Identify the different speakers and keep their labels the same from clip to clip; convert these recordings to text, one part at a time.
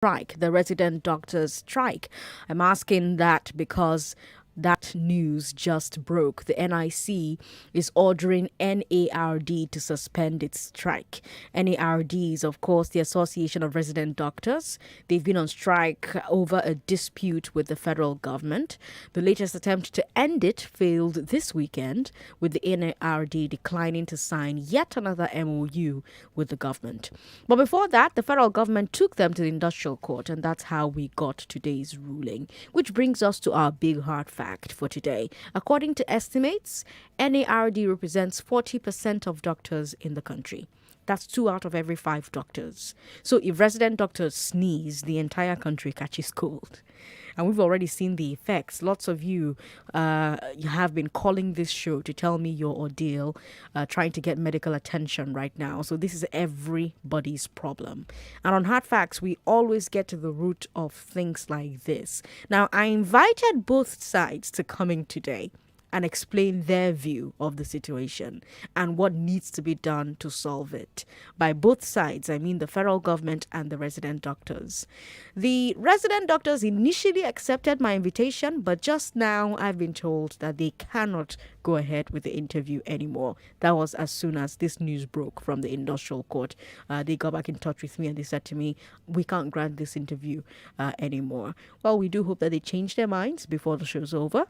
Speaker 1: strike, the resident doctors strike. I'm asking that because that news just broke. The NIC is ordering NARD to suspend its strike. NARD is, of course, the Association of Resident Doctors. They've been on strike over a dispute with the federal government. The latest attempt to end it failed this weekend, with the NARD declining to sign yet another MOU with the government. But before that, the federal government took them to the industrial court, and that's how we got today's ruling, which brings us to our big hard fact for today. According to estimates, NARD represents 40% of doctors in the country. That's 2 out of every 5 doctors. So if resident doctors sneeze, the entire country catches cold. And we've already seen the effects. Lots of you have been calling this show to tell me your ordeal, trying to get medical attention right now. So this is everybody's problem. And on Hard Facts, we always get to the root of things like this. Now, I invited both sides to come in today and explain their view of the situation and what needs to be done to solve it. By both sides, I mean the federal government and the resident doctors. The resident doctors initially accepted my invitation, but just now I've been told that they cannot go ahead with the interview anymore. That was as soon as this news broke from the industrial court. They got back in touch with me and they said to me, we can't grant this interview anymore. Well, we do hope that they change their minds before the show's over,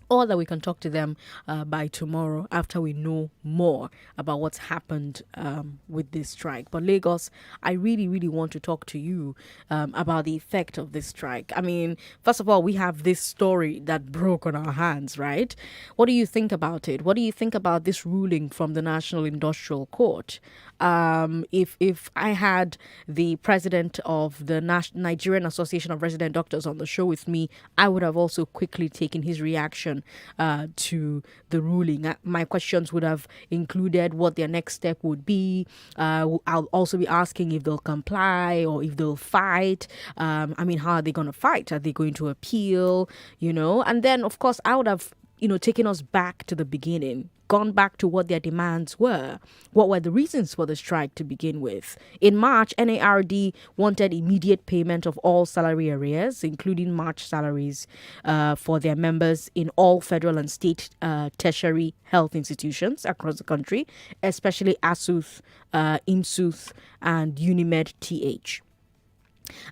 Speaker 1: or that we can talk to them by tomorrow after we know more about what's happened with this strike. But Lagos, I really, really want to talk to you about the effect of this strike. I mean, first of all, we have this story that broke on our hands, right? What do you think about it? What do you think about this ruling from the National Industrial Court? If I had the president of the Nigerian Association of Resident Doctors on the show with me, I would have also quickly taken his reaction to the ruling. My questions would have included what their next step would be. I'll also be asking if they'll comply or if they'll fight. I mean, how are they going to fight? Are they going to appeal? And then, of course, I would have taken us back to the beginning, gone back to what their demands were. What were the reasons for the strike to begin with? In March, NARD wanted immediate payment of all salary arrears, including March salaries for their members in all federal and state tertiary health institutions across the country, especially ASUTH, IMSUTH, and Unimed TH.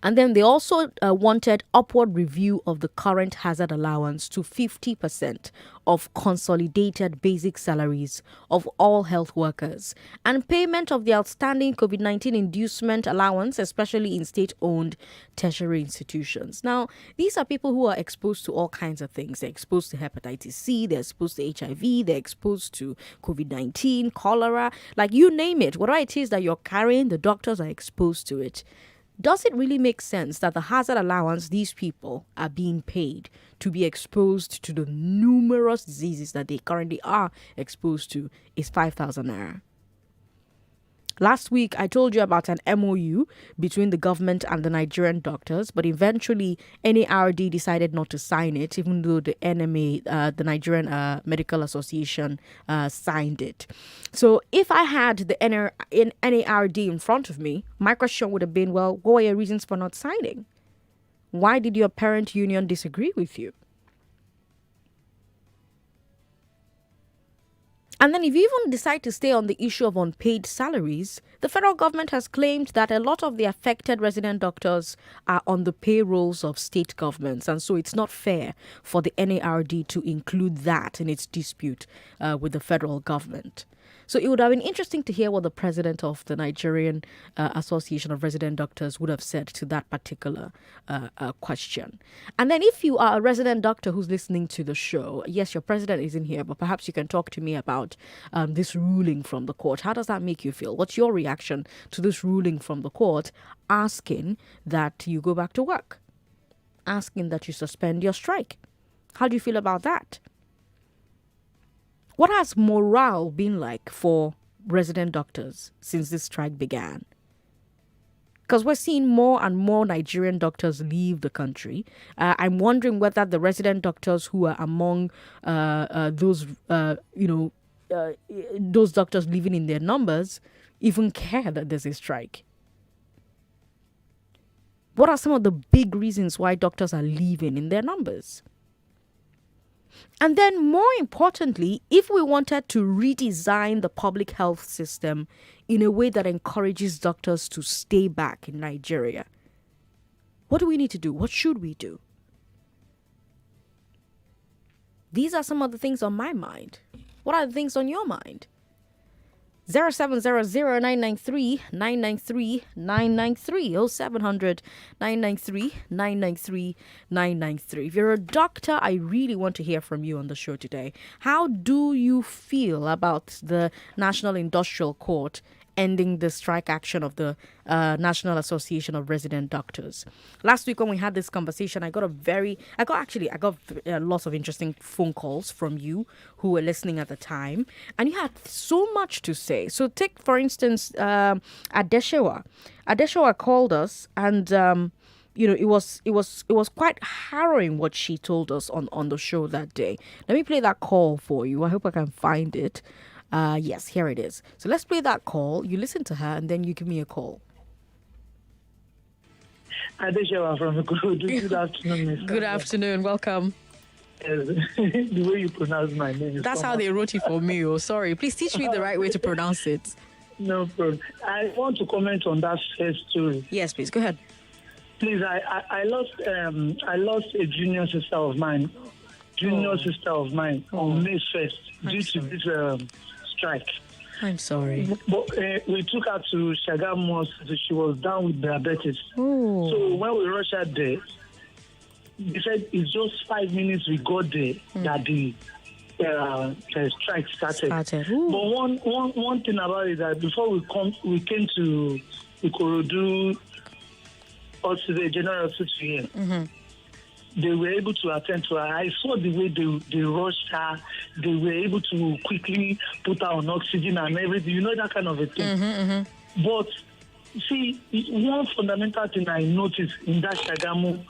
Speaker 1: And then they also wanted upward review of the current hazard allowance to 50% of consolidated basic salaries of all health workers, and payment of the outstanding COVID-19 inducement allowance, especially in state-owned tertiary institutions. Now, these are people who are exposed to all kinds of things. They're exposed to hepatitis C, they're exposed to HIV, they're exposed to COVID-19, cholera, like you name it. Whatever it is that you're carrying, the doctors are exposed to it. Does it really make sense that the hazard allowance these people are being paid to be exposed to the numerous diseases that they currently are exposed to is 5,000 naira? Last week, I told you about an MOU between the government and the Nigerian doctors, but eventually NARD decided not to sign it, even though the NMA, the Nigerian Medical Association, signed it. So if I had the NARD in front of me, my question would have been, well, what were your reasons for not signing? Why did your parent union disagree with you? And then if you even decide to stay on the issue of unpaid salaries, the federal government has claimed that a lot of the affected resident doctors are on the payrolls of state governments. And so it's not fair for the NARD to include that in its dispute with the federal government. So it would have been interesting to hear what the president of the Nigerian Association of Resident Doctors would have said to that particular question. And then if you are a resident doctor who's listening to the show, yes, your president isn't here, but perhaps you can talk to me about this ruling from the court. How does that make you feel? What's your reaction to this ruling from the court asking that you go back to work, asking that you suspend your strike? How do you feel about that? What has morale been like for resident doctors since this strike began? Because we're seeing more and more Nigerian doctors leave the country. I'm wondering whether the resident doctors who are among those doctors living in their numbers even care that there's a strike. What are some of the big reasons why doctors are leaving in their numbers? And then, more importantly, if we wanted to redesign the public health system in a way that encourages doctors to stay back in Nigeria, what do we need to do? What should we do? These are some of the things on my mind. What are the things on your mind? 0700-993-993-993 0700 993 993 993. If you're a doctor, I really want to hear from you on the show today. How do you feel about the National Industrial Court ending the strike action of the National Association of Resident Doctors? Last week when we had this conversation, I got lots of interesting phone calls from you who were listening at the time, and you had so much to say. So take, for instance, Adeshewa. Adeshewa called us, and it was quite harrowing what she told us on the show that day. Let me play that call for you. I hope I can find it. Yes, here it is. So let's play that call. You listen to her, and then you give me a call.
Speaker 2: Adeshewa from Ikorodu. Good afternoon, Miss
Speaker 1: Good afternoon. Welcome.
Speaker 2: The way you pronounce my name is
Speaker 1: That's how they wrote it for me. Oh, sorry. Please teach me the right way to pronounce it.
Speaker 2: No problem. I want to comment on that first story.
Speaker 1: Yes, please. Go ahead.
Speaker 2: Please, I lost a junior sister of mine. On May 1st due to this strike.
Speaker 1: I'm sorry.
Speaker 2: But we took her to Shagamu Hospital. She was down with diabetes.
Speaker 1: Oh.
Speaker 2: So when we rushed her there, they said it's just 5 minutes we got there that the strike started. But one thing about it that before we came to Ikorodu Hospital, General Hospital here. Mm-hmm. They were able to attend to her. I saw the way they rushed her. They were able to quickly put her on oxygen and everything. You know, that kind of a thing.
Speaker 1: Mm-hmm, mm-hmm.
Speaker 2: But, see, one fundamental thing I noticed in that Shagamu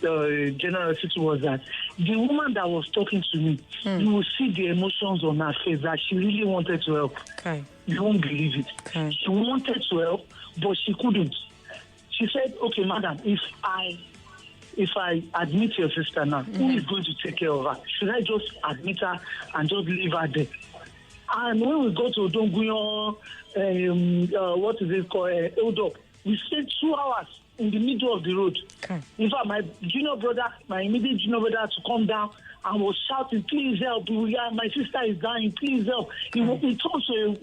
Speaker 2: General City was that the woman that was talking to me, you will see the emotions on her face that she really wanted to help.
Speaker 1: Okay.
Speaker 2: You won't believe it.
Speaker 1: Okay.
Speaker 2: She wanted to help, but she couldn't. She said, okay, madam, if I admit your sister now, who is going to take care of her? Should I just admit her and just leave her there? And when we go to Odonguyon, what is it called, Eldop, we stayed 2 hours in the middle of the road.
Speaker 1: Okay.
Speaker 2: In fact, my immediate junior brother had to come down and was shouting, please help, my sister is dying, please help. It turned to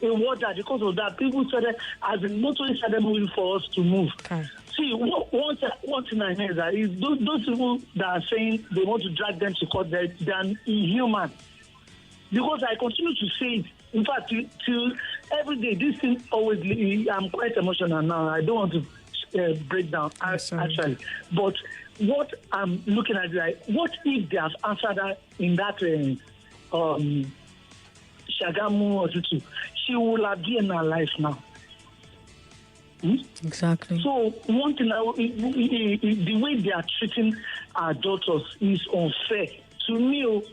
Speaker 2: a water because of that. People started, as the motorists started moving for us to move.
Speaker 1: Okay.
Speaker 2: See, one thing I know is that those people that are saying they want to drag them to court, they're inhuman. Because I continue to say it. In fact, till every day, this thing always, I'm quite emotional now. I don't want to break down, actually. But what I'm looking at is like, what if they have answered that in that Shagamu Hospital? She will have been alive now.
Speaker 1: Exactly.
Speaker 2: So one thing, the way they are treating our daughters is unfair. To me,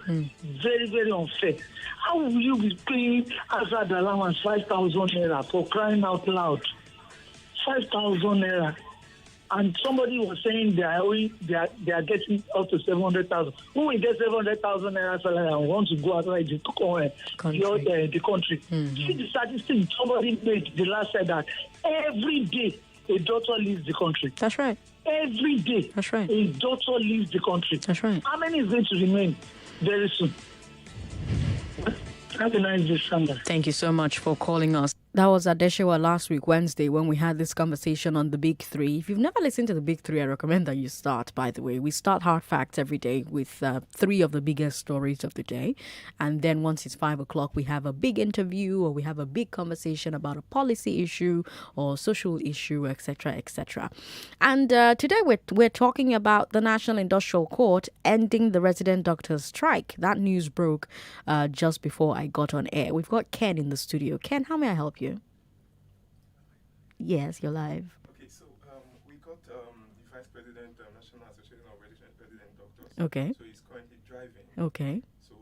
Speaker 2: very, very unfair. How will you be paying hazard allowance 5,000 naira for crying out loud? 5,000 naira. And somebody was saying they are getting up to 700,000. Who will get 700,000 naira salary and want to go outside the country? See the statistic somebody made the last said that every day a daughter leaves the country.
Speaker 1: That's right.
Speaker 2: Every day.
Speaker 1: That's right.
Speaker 2: A daughter leaves the country.
Speaker 1: That's right.
Speaker 2: How many is going to remain very soon? Have a nice day, Sandra.
Speaker 1: Thank you so much for calling us. That was Adeshewa last week, Wednesday, when we had this conversation on the Big Three. If you've never listened to the Big Three, I recommend that you start, by the way. We start Hard Facts every day with 3 of the biggest stories of the day. And then once it's 5 o'clock, we have a big interview or we have a big conversation about a policy issue or social issue, etc., etc. And today we're talking about the National Industrial Court ending the resident doctors' strike. That news broke just before I got on air. We've got Ken in the studio. Ken, how may I help you? Yes, you're live.
Speaker 3: Okay, so we got the Vice President, National Association of Resident Doctors.
Speaker 1: Okay.
Speaker 3: So he's currently driving.
Speaker 1: Okay.
Speaker 3: So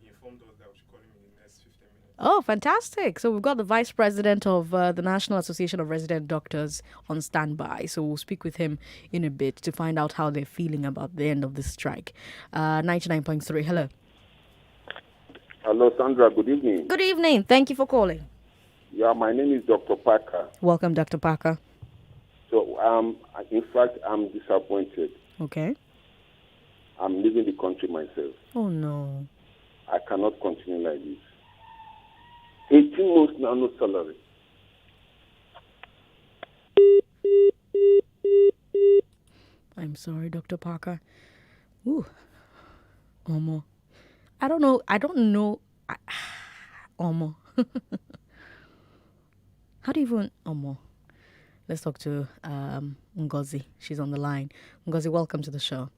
Speaker 3: he informed us that we should call him in the next 15 minutes.
Speaker 1: Oh, fantastic. So we've got the Vice President of the National Association of Resident Doctors on standby. So we'll speak with him in a bit to find out how they're feeling about the end of the strike. 99.3, hello.
Speaker 4: Hello, Sandra. Good evening.
Speaker 1: Good evening. Thank you for calling.
Speaker 4: Yeah, my name is Dr. Parker.
Speaker 1: Welcome, Dr. Parker.
Speaker 4: So, in fact, I'm disappointed.
Speaker 1: Okay.
Speaker 4: I'm leaving the country myself.
Speaker 1: Oh, no.
Speaker 4: I cannot continue like this. 18 months now, no salary.
Speaker 1: I'm sorry, Dr. Parker. Ooh. Omo. I don't know. Omo. How do you even... Omo. Let's talk to Ngozi. She's on the line. Ngozi, welcome to the show.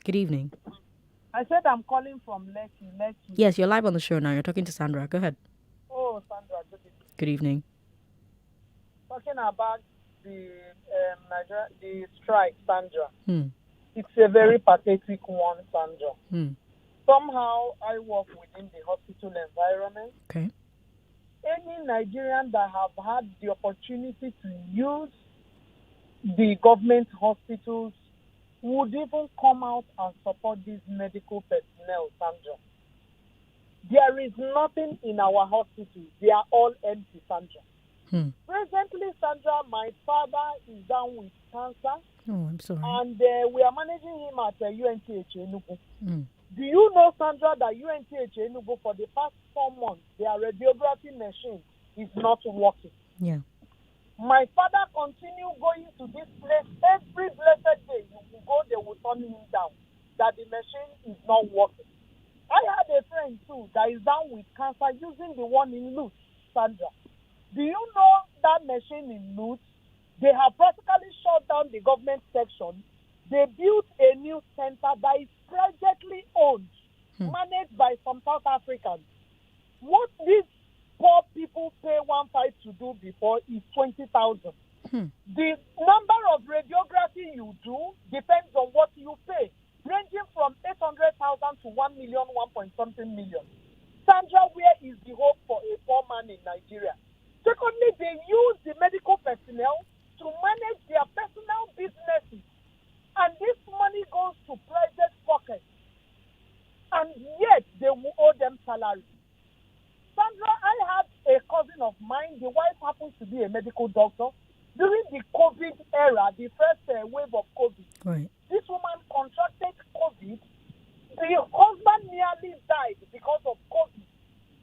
Speaker 1: Good evening.
Speaker 5: I said I'm calling from Lekki.
Speaker 1: Yes, you're live on the show now. You're talking to Sandra. Go ahead.
Speaker 5: Oh, Sandra, good evening.
Speaker 1: Good evening.
Speaker 5: Talking about the strike, Sandra. It's a very pathetic one, Sandra. Somehow I work within the hospital environment.
Speaker 1: Okay.
Speaker 5: Any Nigerian that have had the opportunity to use the government hospitals would even come out and support these medical personnel, Sandra. There is nothing in our hospitals. They are all empty, Sandra. Presently, Sandra, my father is down with cancer.
Speaker 1: Oh, I'm sorry.
Speaker 5: And we are managing him at UNTH Enugu. Do you know, Sandra, that UNTH Enugu for the past 4 months, their radiography machine is not working?
Speaker 1: Yeah.
Speaker 5: My father continue going to this place every blessed day. You will go, they will turn him down, that the machine is not working. I had a friend too that is down with cancer using the one in Lutz, Sandra. Do you know that machine in Lutz? They have practically shut down the government section. They built a new center that is privately owned, managed by some South Africans. What these poor people pay 1.5 to do before is 20,000. The number of radiography you do depends on what you pay, ranging from 800,000 to 1 million, 1 point something million. Sandra, where is the hope for a poor man in Nigeria? Secondly, they use the medical personnel to manage their personal businesses, and this money goes to private pockets, and yet they will owe them salary. Sandra, I had a cousin of mine, the wife happens to be a medical doctor. During the COVID era, the first wave of COVID,
Speaker 1: Right.
Speaker 5: this woman contracted COVID. The husband nearly died because of COVID,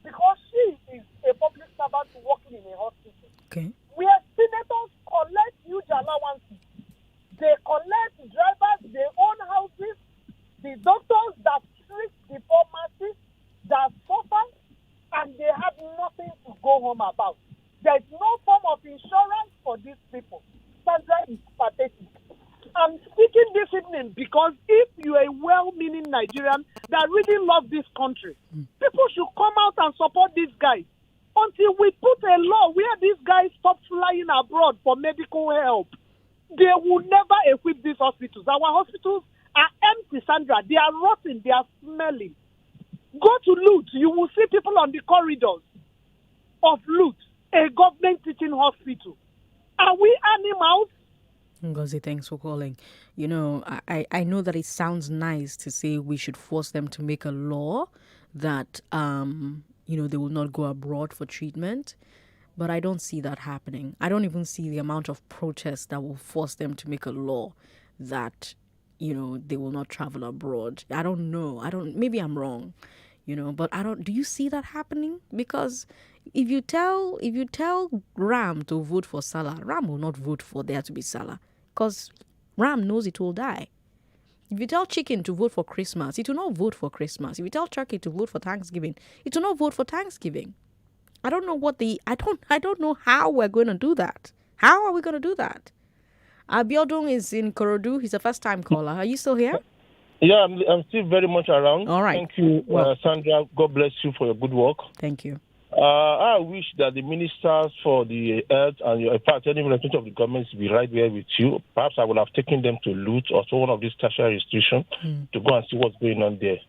Speaker 5: because she is a public servant working in a hospital.
Speaker 1: Okay.
Speaker 5: Where senators collect huge allowances. They collect drivers, they own houses, the doctors that treat the pharmacists that suffer, and they have nothing to go home about. There is no form of insurance for these people. Sandra, is pathetic. I'm speaking this evening because if you're a well-meaning Nigerian that really loves this country, people should come out and support these guys until we put a law where these guys stop flying abroad for medical help. They will never equip these hospitals. Our hospitals are empty, Sandra. They are rotting. They are smelling. Go to Lutz. You will see people on the corridors of Lutz, a government teaching hospital. Are we animals?
Speaker 1: Ngozi, thanks for calling. You know, I know that it sounds nice to say we should force them to make a law that, they will not go abroad for treatment. But I don't see that happening. I don't even see the amount of protests that will force them to make a law that, they will not travel abroad. I don't know. Maybe I'm wrong, but do you see that happening? Because if you tell Ram to vote for Salah, Ram will not vote for there to be Salah because Ram knows it will die. If you tell chicken to vote for Christmas, it will not vote for Christmas. If you tell turkey to vote for Thanksgiving, it will not vote for Thanksgiving. I don't know I don't know how we're going to do that. How are we going to do that? Abiodun is in Korodu. He's a first-time caller. Are you still here?
Speaker 6: Yeah, I'm still very much around.
Speaker 1: All right.
Speaker 6: Thank you, Sandra. God bless you for your good work.
Speaker 1: Thank you.
Speaker 6: I wish that the ministers for the health and in fact, any representative of the government to be right there with you. Perhaps I would have taken them to Lutz or to one of these tertiary institutions to go and see what's going on there.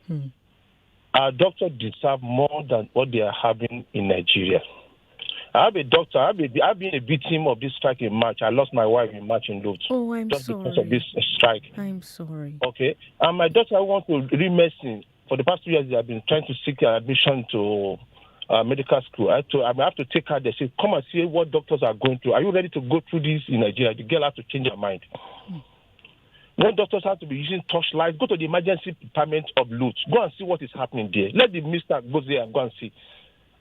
Speaker 6: Our doctors deserve more than what they are having in Nigeria. I have a doctor. I've been a victim of this strike in March. I lost my wife in March in Lodz.
Speaker 1: Oh, I'm
Speaker 6: just
Speaker 1: sorry.
Speaker 6: because of this strike.
Speaker 1: I'm sorry.
Speaker 6: Okay. And my daughter wants to read medicine. For the past 2 years, they have been trying to seek admission to medical school. I have to take her. They say, come and see what doctors are going through. Are you ready to go through this in Nigeria? The girl has to change her mind. When doctors have to be using torchlights, go to the emergency department of Lutz. Go and see what is happening there. Let the minister go there and go and see.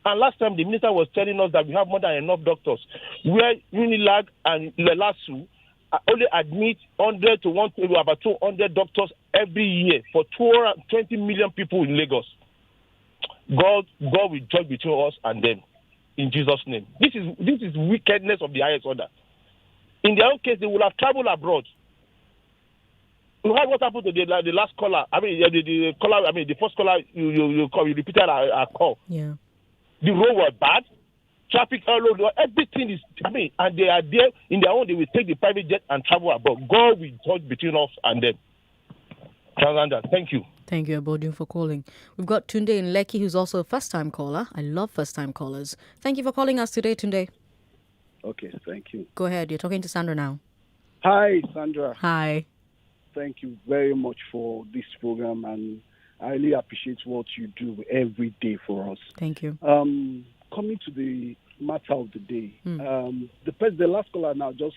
Speaker 6: And last time, the minister was telling us that we have more than enough doctors. Where Unilag and Lelasu only admit 100 to about 200 doctors every year for 220 million people in Lagos. God will judge between us and them. In Jesus' name. This is wickedness of the highest order. In their own case, they will have traveled abroad. You heard what happened to the last caller. I mean, the caller. I mean, the first caller. You repeated our call.
Speaker 1: Yeah.
Speaker 6: The road was bad. Traffic all over. Everything is. I mean, and they are there in their own. They will take the private jet and travel abroad. God will judge between us and them. Thank you.
Speaker 1: Thank you, Abodun, for calling. We've got Tunde in Lekki, who's also a first-time caller. I love first-time callers. Thank you for calling us today, Tunde.
Speaker 7: Okay, thank you.
Speaker 1: Go ahead. You're talking to Sandra now.
Speaker 7: Hi, Sandra.
Speaker 1: Hi.
Speaker 7: Thank you very much for this program, and I really appreciate what you do every day for us.
Speaker 1: Thank you.
Speaker 7: Coming to the matter of the day, the last caller now just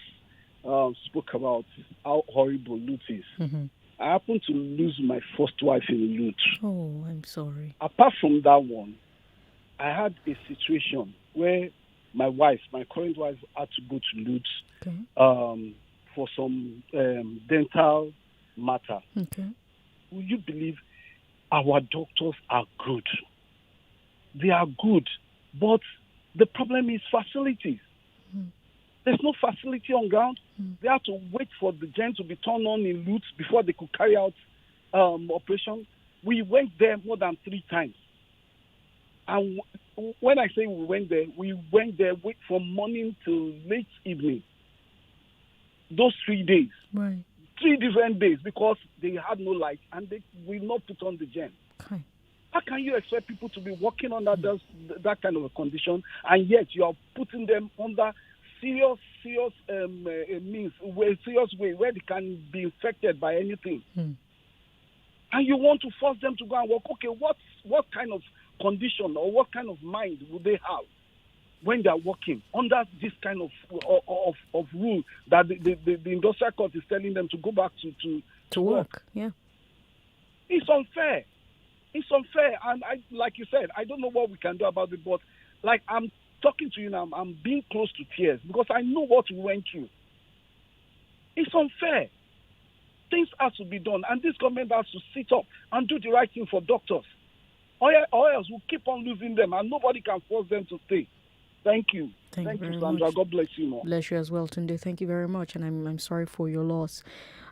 Speaker 7: spoke about how horrible loot is.
Speaker 1: Mm-hmm.
Speaker 7: I happened to lose my first wife in loot.
Speaker 1: Oh, I'm sorry.
Speaker 7: Apart from that one, I had a situation where my current wife, had to go to loot for some dental matter.
Speaker 1: Okay.
Speaker 7: Will you believe our doctors are good? They are good, but the problem is facilities. There's no facility on ground. They have to wait for the gen to be turned on in Lutz before they could carry out operation. We went there more than 3 times. And when I say we went there from morning till late evening. Those 3 days.
Speaker 1: Right.
Speaker 7: 3 different days because they had no light and they will not put on the gen.
Speaker 1: Okay.
Speaker 7: How can you expect people to be working under that kind of a condition, and yet you are putting them under serious means, serious way where they can be infected by anything? And you want to force them to go and work? Okay, what kind of condition or what kind of mind would they have when they are working under this kind of rule that the industrial court is telling them to go back to work?
Speaker 1: Yeah,
Speaker 7: it's unfair. It's unfair, and like you said, I don't know what we can do about it. But like I'm talking to you now, I'm being close to tears because I know what we went through. It's unfair. Things have to be done, and this government has to sit up and do the right thing for doctors, or else we'll keep on losing them, and nobody can force them to stay. Thank you. Thank you, Sandra.
Speaker 1: Much.
Speaker 7: God bless you more.
Speaker 1: Bless you as well, Tunde. Thank you very much, and I'm sorry for your loss.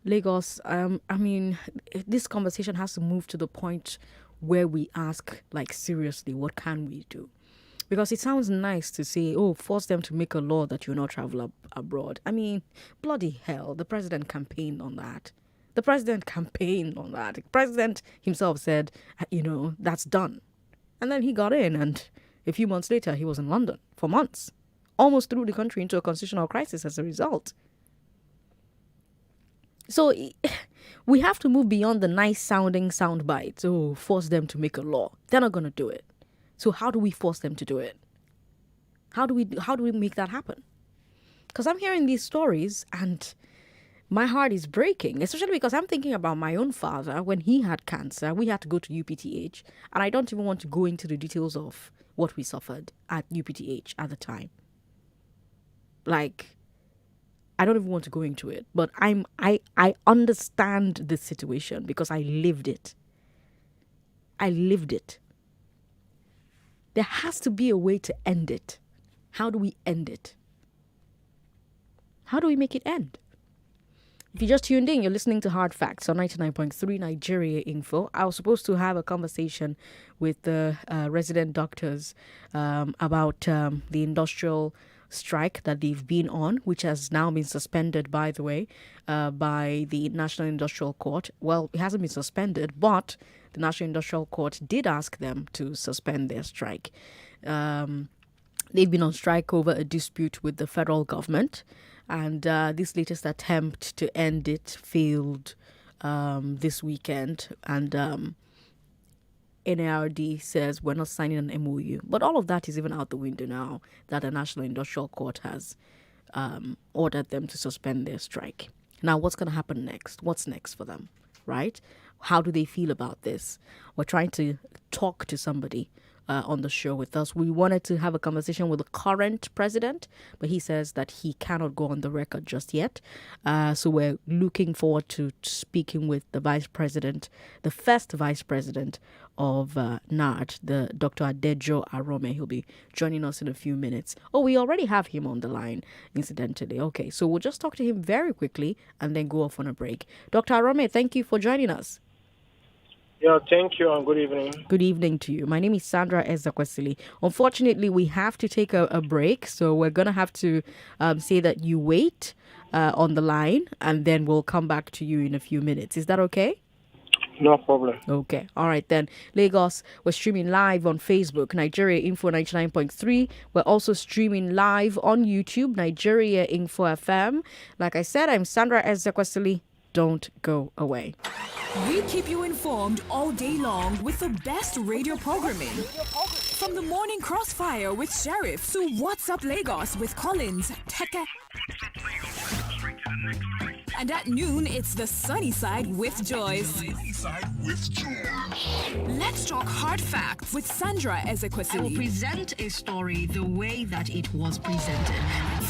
Speaker 1: Lagos, I mean, this conversation has to move to the point where we ask, like, seriously, what can we do? Because it sounds nice to say, force them to make a law that you not travel abroad. I mean, bloody hell, the president campaigned on that. The president himself said, that's done. And then he got in, and a few months later, he was in London for months. Almost threw the country into a constitutional crisis as a result. So we have to move beyond the nice-sounding sound bites. Force them to make a law. They're not going to do it. So how do we force them to do it? How do we make that happen? Because I'm hearing these stories and my heart is breaking, especially because I'm thinking about my own father. When he had cancer, we had to go to UPTH, and I don't even want to go into the details of what we suffered at UPTH at the time. Like, I don't even want to go into it, but I understand the situation because I lived it. There has to be a way to end it. How do we end it? How do we make it end? If you just tuned in, you're listening to Hard Facts on 99.3 Nigeria Info. I was supposed to have a conversation with the resident doctors about the industrial strike that they've been on, which has now been suspended, by the way, by the National Industrial Court. Well, it hasn't been suspended, but the National Industrial Court did ask them to suspend their strike. They've been on strike over a dispute with the federal government, and this latest attempt to end it failed this weekend. And NARD says we're not signing an MOU. But all of that is even out the window now that the National Industrial Court has ordered them to suspend their strike. Now, what's going to happen next? What's next for them, right? How do they feel about this? We're trying to talk to somebody on the show with us. We wanted to have a conversation with the current president, but he says that he cannot go on the record just yet. So we're looking forward to speaking with the vice president, the first vice president of NARD, the Dr. Adejo Arome. He'll be joining us in a few minutes. Oh, we already have him on the line, incidentally. Okay, so we'll just talk to him very quickly and then go off on a break. Dr. Arome, thank you for joining us.
Speaker 8: Yeah, thank you and good evening.
Speaker 1: Good evening to you. My name is Sandra Ezekwesili. Unfortunately, we have to take a break, so we're going to have to say that you wait on the line, and then we'll come back to you in a few minutes. Is that okay?
Speaker 8: No problem.
Speaker 1: Okay. All right, then. Lagos, we're streaming live on Facebook, Nigeria Info 99.3. We're also streaming live on YouTube, Nigeria Info FM. Like I said, I'm Sandra Ezekwesili. Don't go away.
Speaker 9: We keep you informed all day long with the best radio programming. From the morning crossfire with Sheriff to What's Up Lagos with Collins, Teka. And at noon, it's the sunny side with Joyce. Let's talk hard facts with Sandra Ezekwesili.
Speaker 10: I will present a story the way that it was presented.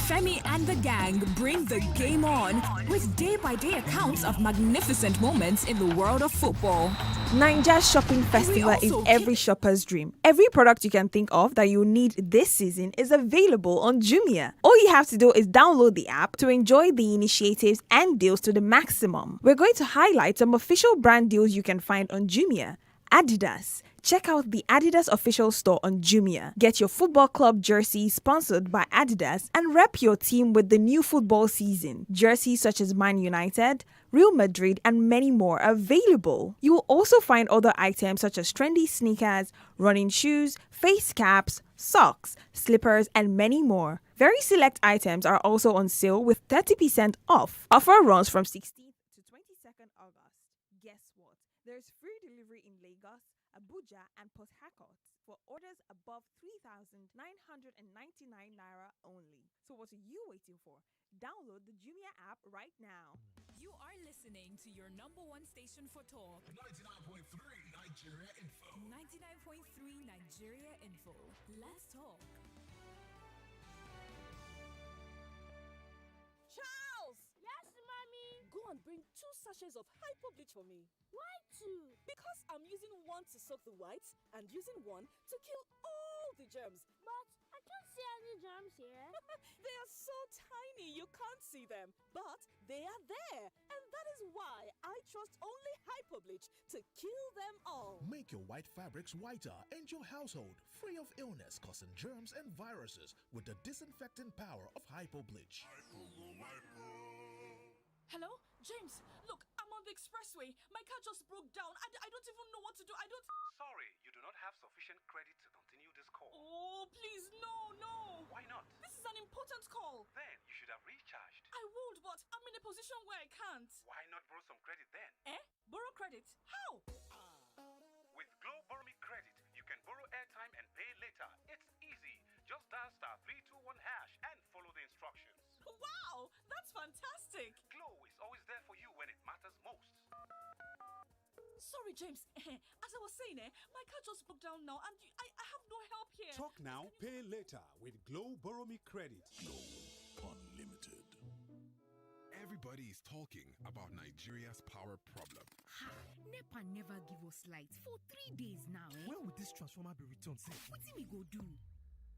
Speaker 9: Femi and the gang bring the game on with day-by-day accounts of magnificent moments in the world of football.
Speaker 11: Ninja's shopping festival is every shopper's dream. Every product you can think of that you need this season is available on Jumia. All you have to do is download the app to enjoy the initiatives and deals to the maximum. We're going to highlight some official brand deals you can find on Jumia. Adidas. Check out the Adidas official store on Jumia. Get your football club jersey sponsored by Adidas and rep your team with the new football season. Jerseys such as Man United, Real Madrid, and many more are available. You will also find other items such as trendy sneakers, running shoes, face caps, socks, slippers, and many more. Very select items are also on sale with 30% off. Offer runs from 16th to 22nd August. Guess what? There's free delivery in Lagos, Abuja, and Port Harcourt for orders above 3,999 naira only. So what are you waiting for? Download the Jumia app right now.
Speaker 9: You are listening to your number one station for talk.
Speaker 12: 99.3 Nigeria Info.
Speaker 9: 99.3 Nigeria Info. Let's talk.
Speaker 13: Charles! Yes, mommy? Go and bring 2 sachets of hypo bleach for me. Why 2? Because I'm using one to soak the whites and using one to kill all the germs. But I can't see any germs here. They are so tiny you can't see them. But they are there. And that is why I trust only hypo bleach to kill them all.
Speaker 12: Make your white fabrics whiter and your household free of illness causing germs and viruses with the disinfecting power of hypo bleach.
Speaker 13: Hello? James, look, I'm on the expressway. My car just broke down. I don't even know what to do.
Speaker 14: Sorry, you do not have sufficient credit to continue this call.
Speaker 13: Oh, please, no.
Speaker 14: Why not?
Speaker 13: This is an important call.
Speaker 14: Then you should have recharged.
Speaker 13: I would, but I'm in a position where I can't.
Speaker 14: Why not borrow some credit then?
Speaker 13: Borrow credit? How?
Speaker 14: With Glow Borrow Me Credit, you can borrow airtime and pay later. It's easy. Just dial *321# and follow the instructions.
Speaker 13: Wow, that's fantastic.
Speaker 14: Glow is always there for you when it matters most.
Speaker 13: Sorry, James. As I was saying, my car just broke down now and I have no help here.
Speaker 15: Talk now, pay later with Glow Borrow Me Credit.
Speaker 12: Glow Unlimited.
Speaker 16: Everybody is talking about Nigeria's power problem.
Speaker 17: NEPA never give us light for 3 days now.
Speaker 18: When will this transformer be returned?
Speaker 17: What we go do?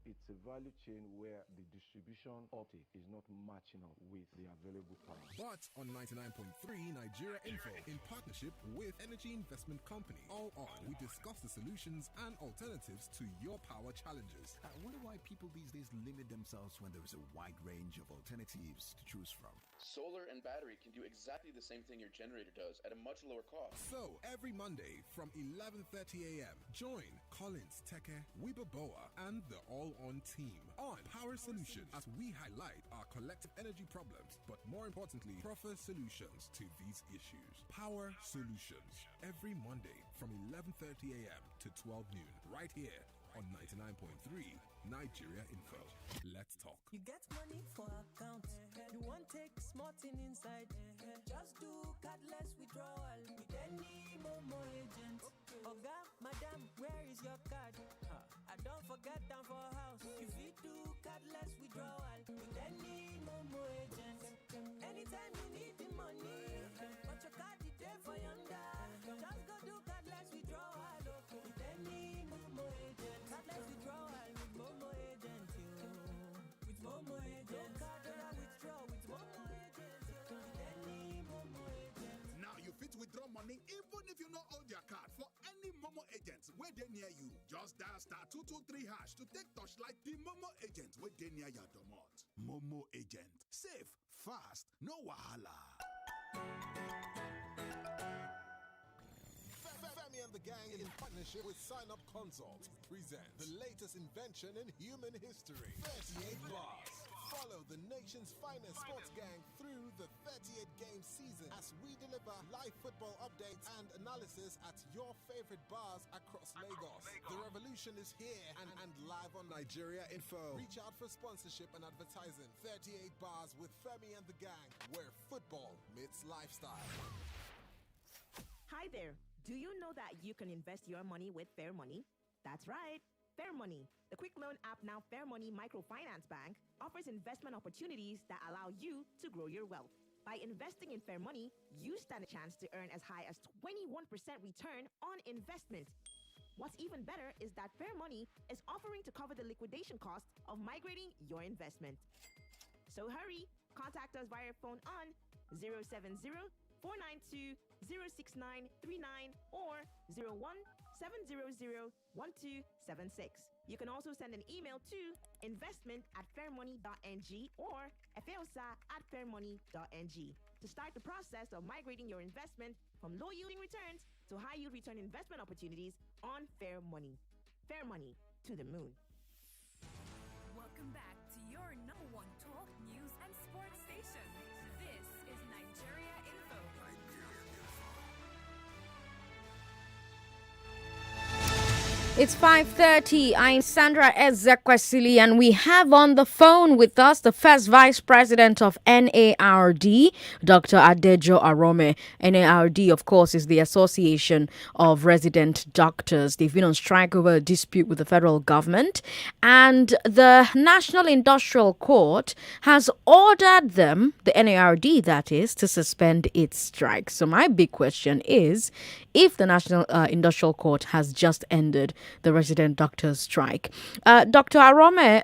Speaker 18: it's a value chain where the distribution uptake is not matching up with the available power.
Speaker 16: But on 99.3 Nigeria Info, in partnership with Energy Investment Company, All On, we discuss the solutions and alternatives to your power challenges.
Speaker 19: I wonder why people these days limit themselves when there is a wide range of alternatives to choose from.
Speaker 20: Solar and battery can do exactly the same thing your generator does at a much lower cost.
Speaker 16: So, every Monday from 11:30 a.m., join Collins, Teke, Wibaboa, and the All On team on Power Solutions as we highlight our collective energy problems, but more importantly, proper solutions to these issues. Power Solutions, every Monday from 11:30 a.m. to 12 noon, right here on 99.3 Nigeria Info. Let's talk.
Speaker 21: You get money for account. You want take smart thing inside. Just do cardless withdrawal with any Momo agent. Oga, madam, where is your card? I don't forget them for house. If you do cardless withdrawal with any Momo agent. Anytime you need the money, but your card is there for yonder. Just go do cardless withdrawal with any Momo agent. Cardless withdrawal with Momo agent. With Momo agent. Card withdraw with Momo agent. With any Momo agent.
Speaker 15: Now you fit withdraw money even if you not hold your card for any Momo agents where they near you. Just dial *223# to take touchlight the Momo agent where they near your domot. Momo agent. Safe, fast, no wahala.
Speaker 12: Femi and the gang, in partnership with Sign Up Consult, present the latest invention in human history, 38 Bars. Follow the nation's finest sports gang through the 38-game season as we deliver live football updates and analysis at your favorite bars across Lagos. The revolution is here and live on Nigeria Info. Reach out for sponsorship and advertising. 38 Bars with Femi and the gang, where football meets lifestyle.
Speaker 22: Hi there. Do you know that you can invest your money with Fair Money? That's right. Fair Money, the quick loan app now Fair Money Microfinance Bank, offers investment opportunities that allow you to grow your wealth. By investing in Fair Money, you stand a chance to earn as high as 21% return on investment. What's even better is that Fair Money is offering to cover the liquidation cost of migrating your investment. So hurry, contact us via phone on 070-492-06939 or 01-700-1276. You can also send an email to investment@fairmoney.ng or efeosa@fairmoney.ng to start the process of migrating your investment from low-yielding returns to high-yield return investment opportunities on Fair Money. Fair Money to the moon.
Speaker 9: Welcome back to your number one talk, news, and sports station. This is Nigeria Info.
Speaker 1: It's 5:30. I'm Sandra Ezekwesili, and we have on the phone with us the first Vice President of NARD, Dr. Adejo Arome. NARD, of course, is the Association of Resident Doctors. They've been on strike over a dispute with the federal government, and the National Industrial Court has ordered them, the NARD that is, to suspend its strike. So my big question is, if the National Industrial Court has just ended the resident doctors' strike. Dr. Arome,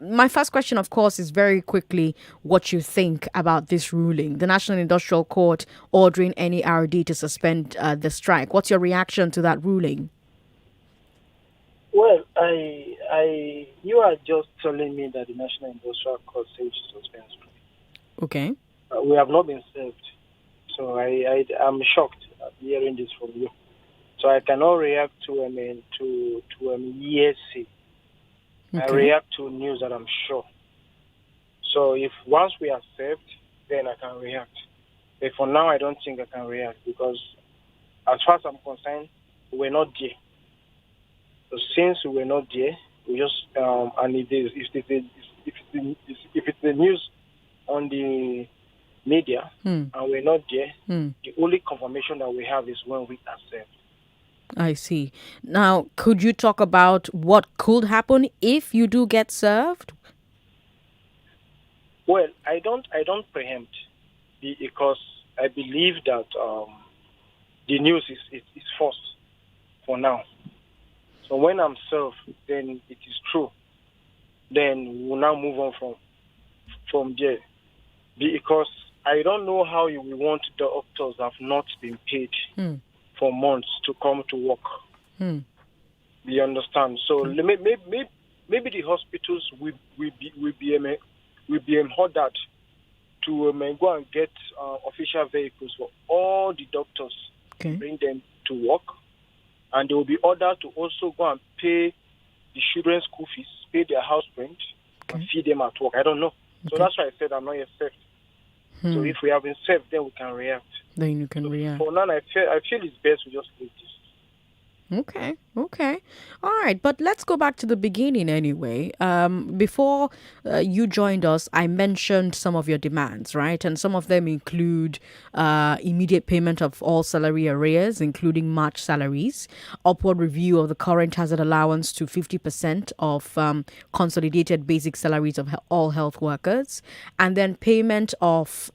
Speaker 1: my first question, of course, is very quickly what you think about this ruling. The National Industrial Court ordering NARD to suspend the strike. What's your reaction to that ruling?
Speaker 8: Well, you are just telling me that the National Industrial Court says to suspend strike.
Speaker 1: Okay.
Speaker 8: We have not been served. So I'm shocked at hearing this from you. So I cannot react to ESC. I react to news that I'm sure. So if once we are served, then I can react. But for now, I don't think I can react because, as far as I'm concerned, we're not there. So since we're not there, we just and if it's the news on the media and we're not there, the only confirmation that we have is when we are served.
Speaker 1: I see. Now, could you talk about what could happen if you do get served?
Speaker 8: Well, I don't preempt because I believe that the news is false for now. So when I'm served, then it is true. then we'll now move on from there. Because I don't know how you will want doctors have not been paid for months to come to work. You understand? So maybe the hospitals will be ordered to go and get official vehicles for all the doctors, bring them to work, and they will be ordered to also go and pay the children's school fees, pay their house rent, and feed them at work. I don't know. So that's why I said I'm not yet safe. So if we have been safe, then we can react.
Speaker 1: Then you can react.
Speaker 8: For now, I feel it's best we just leave this.
Speaker 1: Okay. All right, but let's go back to the beginning anyway. Before you joined us, I mentioned some of your demands, right? And some of them include immediate payment of all salary arrears, including March salaries, upward review of the current hazard allowance to 50% of consolidated basic salaries of all health workers, and then payment of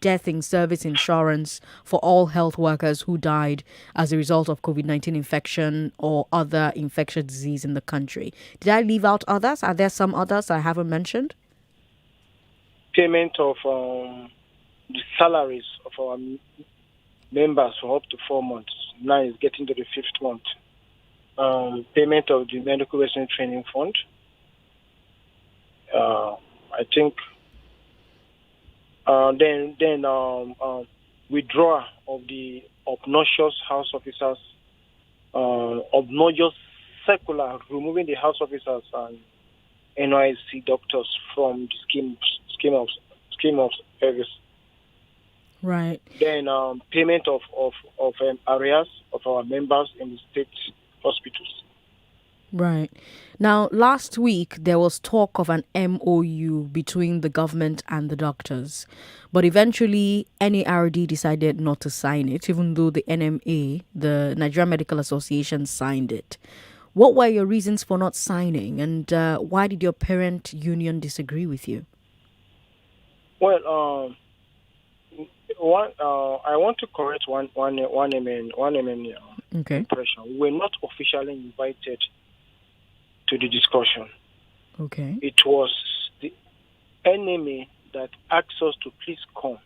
Speaker 1: death in service insurance for all health workers who died as a result of COVID-19 infection or other infectious disease in the country. Did I leave out others? Are there some others I haven't mentioned?
Speaker 8: Payment of the salaries of our members for up to 4 months. Now it's getting to the 5th month. Payment of the medical resident training fund. I think then withdrawal of the obnoxious house officers, obnoxious circular, removing the house officers and NYC doctors from the scheme of service.
Speaker 1: Right.
Speaker 8: Then payment of arrears of our members in the state hospitals.
Speaker 1: Right. Now, last week, there was talk of an MOU between the government and the doctors. But eventually, NARD decided not to sign it, even though the NMA, the Nigerian Medical Association, signed it. What were your reasons for not signing? And why did your parent union disagree with you?
Speaker 8: Well, I want to correct one impression. We were not officially invited to the discussion.
Speaker 1: Okay.
Speaker 8: It was the enemy that asked us to please come,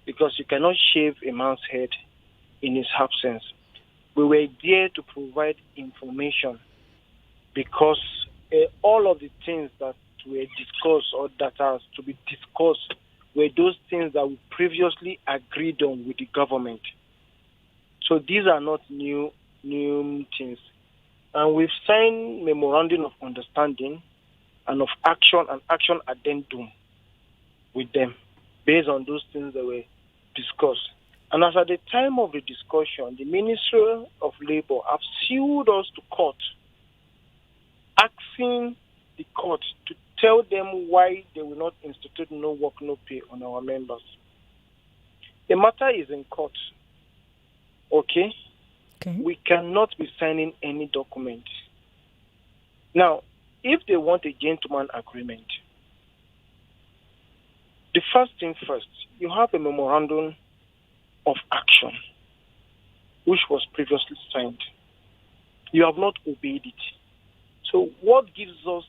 Speaker 8: because you cannot shave a man's head in his absence. We were there to provide information, because all of the things that were discussed or that are to be discussed were those things that we previously agreed on with the government. So these are not new things. And we've signed memorandum of understanding and of action and action addendum with them based on those things that were discussed. And as at the time of the discussion, the Ministry of Labour have sued us to court, asking the court to tell them why they will not institute no work, no pay on our members. The matter is in court. Okay? We cannot be signing any document. Now, if they want a gentleman agreement, the first thing first, you have a memorandum of action, which was previously signed. You have not obeyed it. So what gives us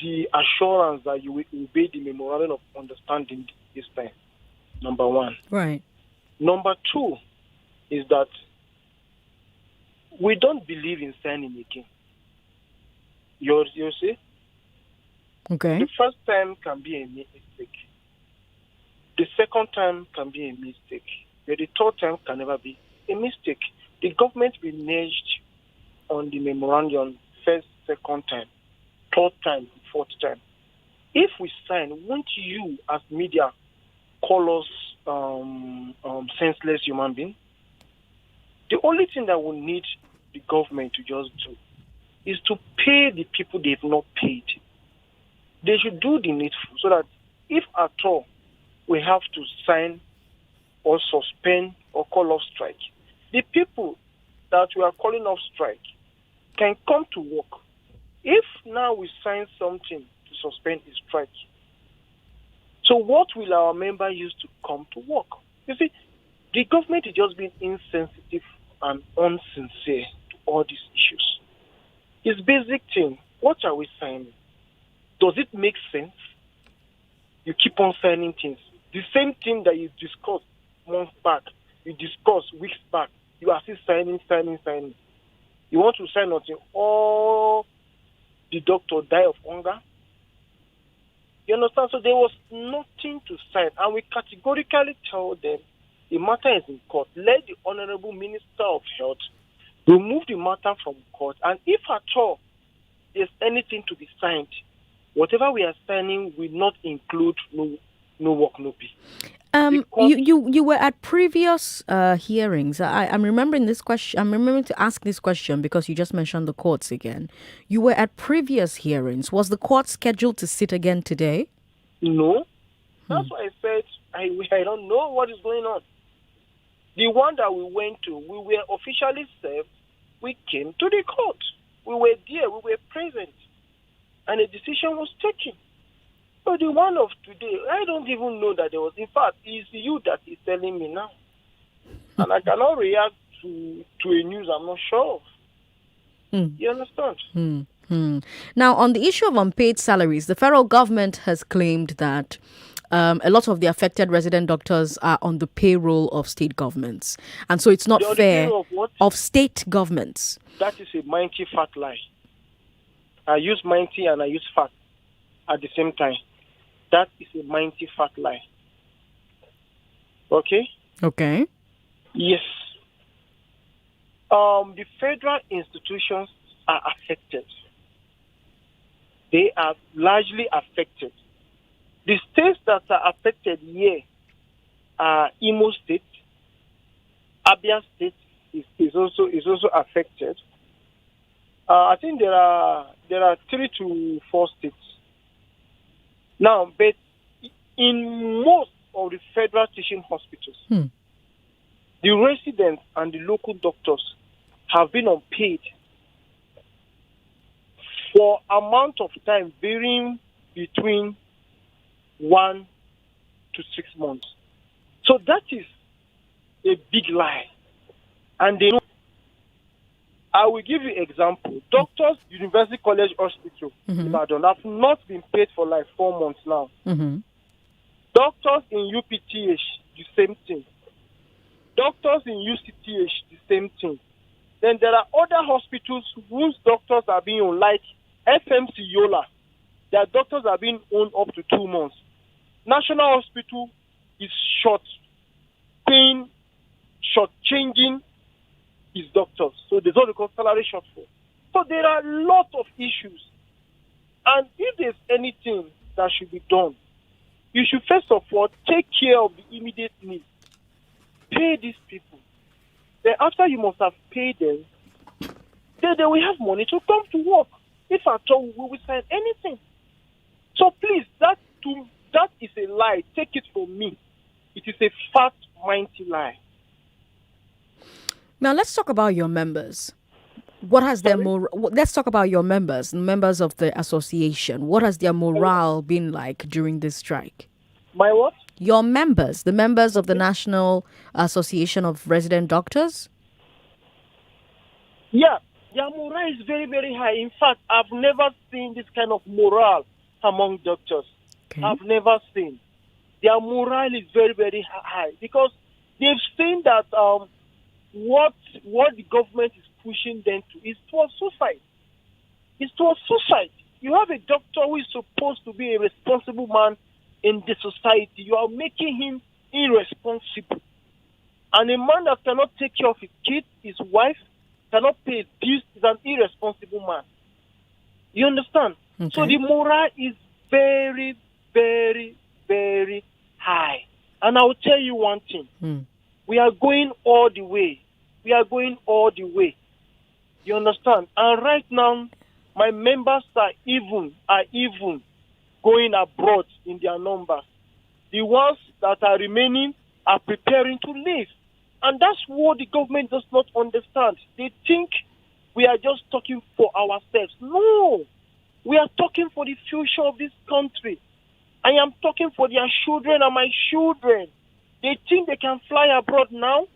Speaker 8: the assurance that you will obey the memorandum of understanding this time? Number one.
Speaker 1: Right.
Speaker 8: Number two is that we don't believe in signing again. You see?
Speaker 1: Okay.
Speaker 8: The first time can be a mistake. The second time can be a mistake. But the third time can never be a mistake. The government reneged on the memorandum first, second time, third time, fourth time. If we sign, won't you as media call us senseless human beings? The only thing that we need the government to just do is to pay the people they've not paid. They should do the needful so that if at all we have to sign or suspend or call off strike, the people that we are calling off strike can come to work. If now we sign something to suspend a strike, so what will our member use to come to work? You see, the government is just being insensitive and unsincere to all these issues. It's basic thing. what are we signing? Does it make sense? You keep on signing things. The same thing that you discussed months back, you discussed weeks back, you are still signing. You want to sign until all the doctor die of hunger? You understand? So there was nothing to sign. And we categorically tell them the matter is in court. Let the Honorable Minister of Health remove the matter from court. And if at all there's anything to be signed, whatever we are signing will not include no work, no pay.
Speaker 1: You were at previous hearings. I'm remembering this question. I'm remembering to ask this question because you just mentioned the courts again. You were at previous hearings. Was the court scheduled to sit again today?
Speaker 8: No. That's why I said I don't know what is going on. The one that we went to, we were officially served. We came to the court. We were there. We were present. And a decision was taken. But the one of today, I don't even know that there was. In fact, it's you that is telling me now. And I cannot react to a news I'm not sure of. You understand?
Speaker 1: Now, on the issue of unpaid salaries, the federal government has claimed that a lot of the affected resident doctors are on the payroll of state governments. And so it's not
Speaker 8: They're on the
Speaker 1: fair
Speaker 8: payroll of what?
Speaker 1: of state governments.
Speaker 8: That is a mighty fat lie. I use mighty and I use fat at the same time. That is a mighty fat lie. Okay?
Speaker 1: Okay.
Speaker 8: Yes. The federal institutions are affected. They are largely affected. The states that are affected here are Imo State, Abia State is also affected. I think there are 3 to 4 states. Now, but in most of the federal teaching hospitals, the residents and the local doctors have been unpaid for amount of time varying between 1 to 6 months. So that is a big lie. And they know. I will give you an example. Doctors, University College Hospital, Ibadan, have not been paid for like 4 months now. Doctors in UPTH, the same thing. Doctors in UCTH, the same thing. Then there are other hospitals whose doctors are being on, like FMC Yola. Their doctors are being owned up to 2 months. National Hospital is short-changing his doctors. So there's what we call salary shortfall. So there are lots of issues. And if there's anything that should be done, you should first of all take care of the immediate needs. Pay these people. Then after you must have paid them, then they will have money to come to work. If at all we will sign anything. So please, that is a lie. Take it from me. It is a fat, mighty lie.
Speaker 1: Now, let's talk about your members. What has their let's talk about your members of the association. What has their morale been like during this strike?
Speaker 8: My what?
Speaker 1: Your members, the members of the National Association of Resident Doctors?
Speaker 8: Yeah, their morale is very, very high. In fact, I've never seen this kind of morale among doctors. Okay. I've never seen. Their morale is very, very high because they've seen that what the government is pushing them to is towards suicide. It's towards suicide. You have a doctor who is supposed to be a responsible man in the society. You are making him irresponsible. And a man that cannot take care of his kids, his wife, cannot pay his bills, is an irresponsible man. You understand? Okay. So the morale is very, very, very high. And I will tell you one thing. We are going all the way. We are going all the way. You understand? And right now, my members are even going abroad in their numbers. The ones that are remaining are preparing to leave. And that's what the government does not understand. They think we are just talking for ourselves. No! We are talking for the future of this country. I am talking for their children and my children. They think they can fly abroad now.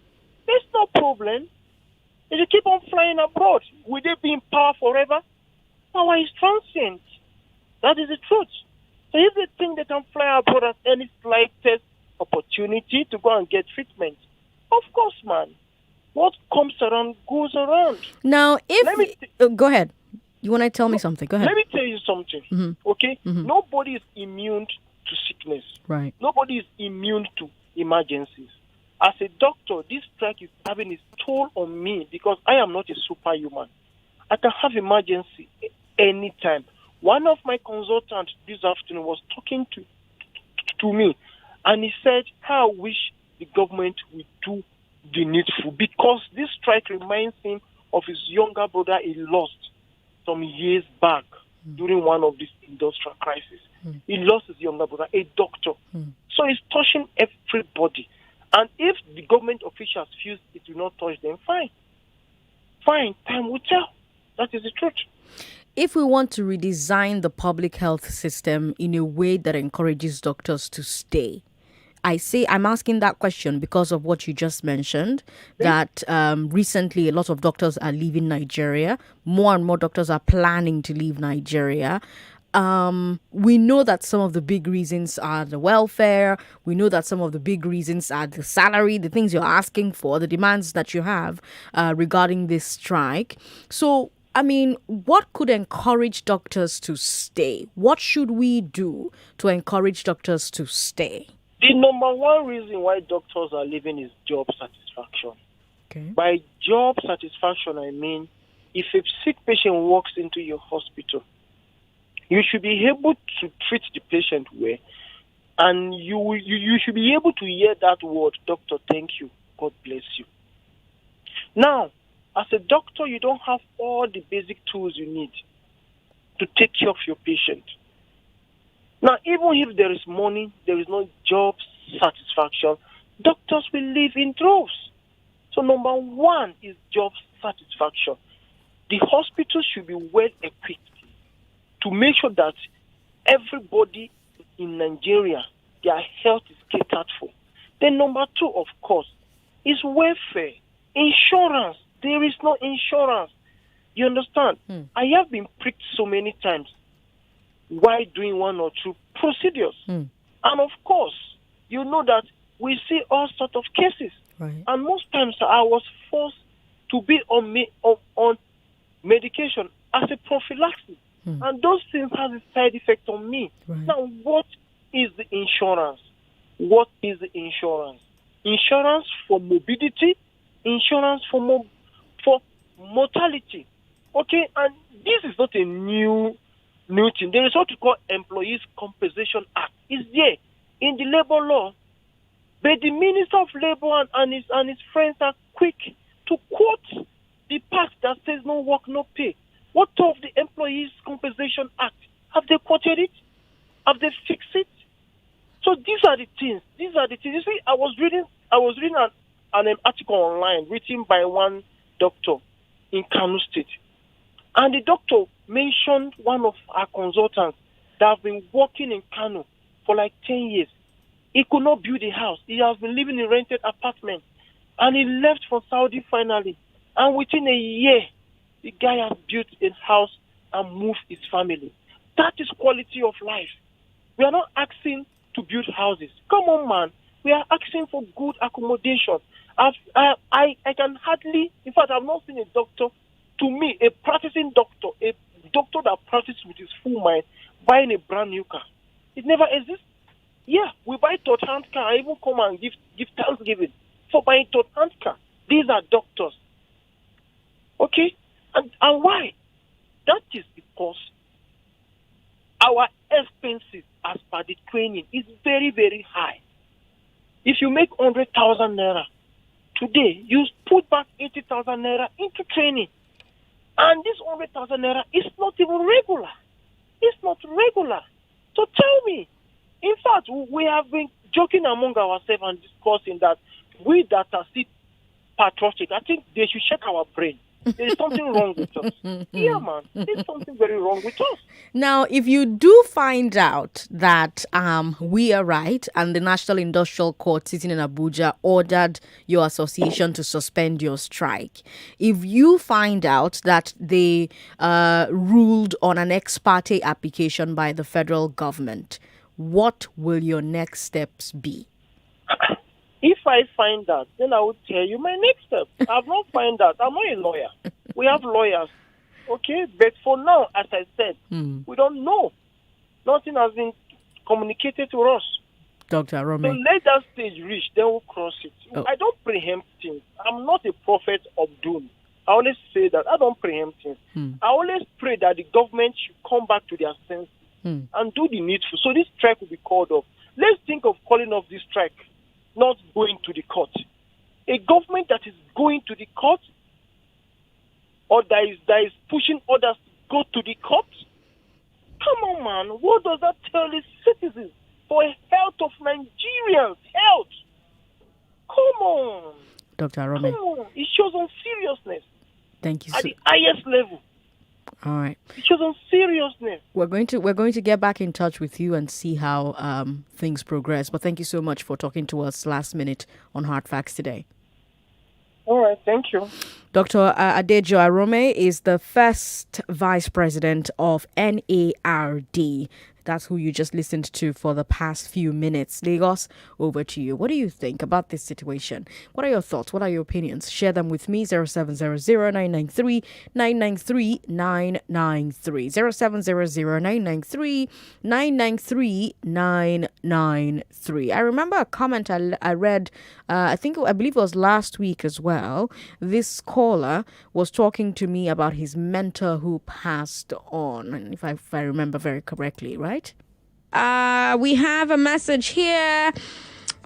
Speaker 8: There's no problem. If you keep on flying abroad, will they be in power forever? Power is transient. That is the truth. So if they think they can fly abroad at any slightest opportunity to go and get treatment, of course, man, what comes around goes around.
Speaker 1: Now, if go ahead, you want to tell me something? Go ahead.
Speaker 8: Let me tell you something.
Speaker 1: Mm-hmm.
Speaker 8: Okay,
Speaker 1: Mm-hmm.
Speaker 8: nobody is immune to sickness.
Speaker 1: Right.
Speaker 8: Nobody is immune to emergencies. As a doctor, this strike is having its toll on me because I am not a superhuman. I can have emergency anytime. One of my consultants this afternoon was talking to me, and he said, how I wish the government would do the needful, because this strike reminds him of his younger brother he lost some years back during one of these industrial crises. He lost his younger brother, a doctor. So it's touching everybody. And if the government officials feel it will not touch them, fine. Fine, time will tell. That is the truth.
Speaker 1: If we want to redesign the public health system in a way that encourages doctors to stay, I'm asking that question because of what you just mentioned, that recently a lot of doctors are leaving Nigeria. More and more doctors are planning to leave Nigeria. We know that some of the big reasons are the welfare. We know that some of the big reasons are the salary, the things you're asking for, the demands that you have regarding this strike. So, I mean, what could encourage doctors to stay? What should we do to encourage doctors to stay?
Speaker 8: The number one reason why doctors are leaving is job satisfaction.
Speaker 1: Okay.
Speaker 8: By job satisfaction, I mean, if a sick patient walks into your hospital, you should be able to treat the patient well, and you should be able to hear that word, doctor, thank you, God bless you. Now, as a doctor, you don't have all the basic tools you need to take care of your patient. Now, even if there is money, there is no job satisfaction, doctors will leave in droves. So number one is job satisfaction. The hospital should be well equipped to make sure that everybody in Nigeria, their health is catered for. Then number two, of course, is welfare, insurance. There is no insurance. You understand? I have been pricked so many times while doing one or two procedures. And of course, you know that we see all sorts of cases.
Speaker 1: Right.
Speaker 8: And most times I was forced to be on medication as a prophylaxis. And those things have a side effect on me.
Speaker 1: Right.
Speaker 8: Now, what is the insurance? What is the insurance? Insurance for morbidity, insurance for mortality. Okay, and this is not a new thing. There is what we call Employees Compensation Act. It's there in the labor law. But the Minister of Labor and his friends are quick to quote the part that says no work, no pay. What of the Employees Compensation Act? Have they quoted it? Have they fixed it? So these are the things. You see, I was reading an article online written by one doctor in Kano State. And the doctor mentioned one of our consultants that have been working in Kano for like 10 years. He could not build a house. He has been living in a rented apartment. And he left for Saudi finally. And within a year, the guy has built a house and moved his family. That is quality of life. We are not asking to build houses. Come on, man. We are asking for good accommodation. I can hardly, in fact, I've not seen a doctor, to me, a practicing doctor, a doctor that practices with his full mind, buying a brand new car. It never exists. Yeah, we buy third-hand car. I even come and give Thanksgiving for buying third-hand car. These are doctors. Okay? And why? That is because our expenses as per the training is very, very high. If you make 100,000 naira today, you put back 80,000 naira into training. And this 100,000 naira is not even regular. It's not regular. So tell me, in fact, we have been joking among ourselves and discussing that we that are still patriotic, I think they should check our brain. There is something wrong with us. Yeah, man. There's something very wrong with us.
Speaker 1: Now, if you do find out that we are right and the National Industrial Court sitting in Abuja ordered your association to suspend your strike, if you find out that they ruled on an ex parte application by the federal government, what will your next steps be?
Speaker 8: If I find that, then I will tell you my next step. I've not found that. I'm not a lawyer. We have lawyers. Okay? But for now, as I said, we don't know. Nothing has been communicated to us.
Speaker 1: Dr. Arome.
Speaker 8: So let that stage reach, then we'll cross it.
Speaker 1: Oh.
Speaker 8: I don't preempt things. I'm not a prophet of doom. I always say that. I don't preempt things. I always pray that the government should come back to their senses and do the needful. So this strike will be called off. Let's think of calling off this strike, not going to the court. A government that is going to the court or that is pushing others to go to the court? Come on, man. What does that tell the citizens for health of Nigerians? Health. Come on.
Speaker 1: Dr. Arome.
Speaker 8: Come on. It shows on seriousness.
Speaker 1: Thank you.
Speaker 8: At the highest level.
Speaker 1: All right.
Speaker 8: It shows on seriousness.
Speaker 1: We're going to get back in touch with you and see how things progress. But thank you so much for talking to us last minute on Hard Facts today.
Speaker 8: All right, thank you.
Speaker 1: Dr. Adejo Arome is the first vice president of NARD. That's who you just listened to for the past few minutes. Lagos, over to you. What do you think about this situation? What are your thoughts? What are your opinions? Share them with me. 0700-993-993-993. 0700-993-993. I remember a comment I read, I believe it was last week as well. This caller was talking to me about his mentor who passed on, and if I remember very correctly, right? We have a message here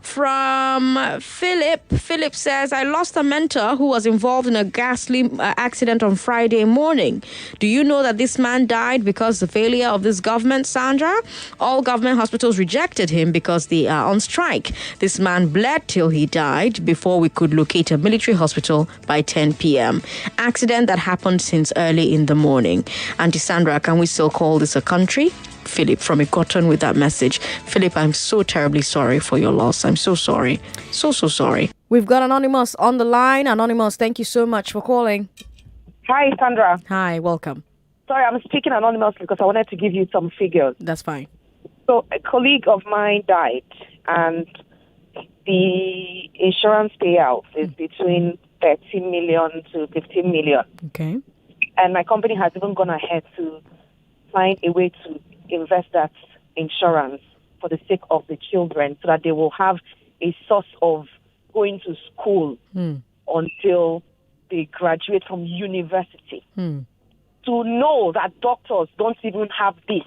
Speaker 1: from Philip. Philip says, I lost a mentor who was involved in a ghastly accident on Friday morning. Do you know that this man died because of the failure of this government, Sandra? All government hospitals rejected him because they are on strike. This man bled till he died before we could locate a military hospital by 10 p.m. Accident that happened since early in the morning. Auntie Sandra, can we still call this a country? Philip from Ikoton with that message. Philip, I'm so terribly sorry for your loss. I'm so sorry. So sorry. We've got Anonymous on the line. Anonymous, thank you so much for calling.
Speaker 2: Hi, Sandra.
Speaker 1: Hi, welcome.
Speaker 2: Sorry, I'm speaking anonymously because I wanted to give you some figures.
Speaker 1: That's fine.
Speaker 2: So a colleague of mine died, and the insurance payout is between 13 million to 15 million.
Speaker 1: Okay.
Speaker 2: And my company has even gone ahead to find a way to invest that insurance for the sake of the children so that they will have a source of going to school until they graduate from university. To know that doctors don't even have this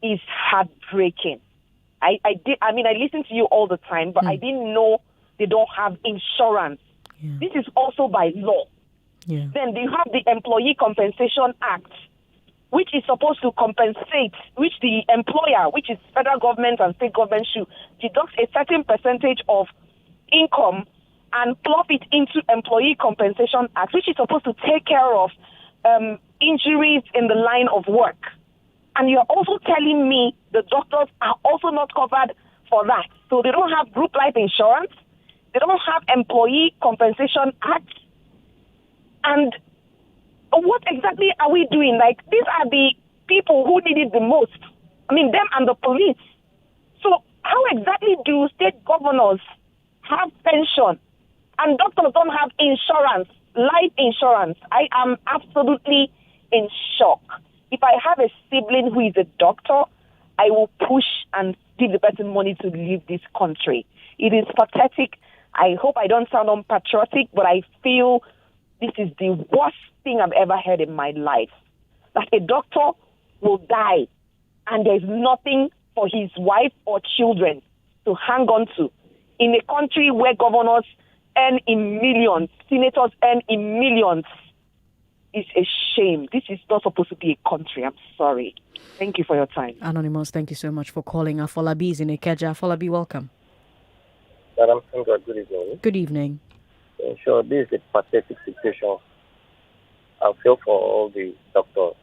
Speaker 2: is heartbreaking. I listen to you all the time, but I didn't know they don't have insurance.
Speaker 1: Yeah.
Speaker 2: This is also by law.
Speaker 1: Yeah.
Speaker 2: Then you have the Employee Compensation Act, which is supposed to compensate, which the employer, which is federal government and state government, should deduct a certain percentage of income and plop it into Employee Compensation Act, which is supposed to take care of injuries in the line of work. And you're also telling me the doctors are also not covered for that. So they don't have group life insurance. They don't have Employee Compensation Act. And what exactly are we doing? Like, these are the people who need it the most. I mean, them and the police. So how exactly do state governors have pension and doctors don't have insurance, life insurance? I am absolutely in shock. If I have a sibling who is a doctor, I will push and give the person money to leave this country. It is pathetic. I hope I don't sound unpatriotic, but I feel this is the worst thing I've ever heard in my life. That a doctor will die and there's nothing for his wife or children to hang on to. In a country where governors earn in millions, senators earn in millions, it's a shame. This is not supposed to be a country. I'm sorry. Thank you for your time.
Speaker 1: Anonymous, thank you so much for calling. Afolabi is in Ikeja. Afolabi, welcome.
Speaker 3: Madam Sandra, good evening.
Speaker 1: Good evening.
Speaker 3: Sure, this is a pathetic situation I feel for all the doctors.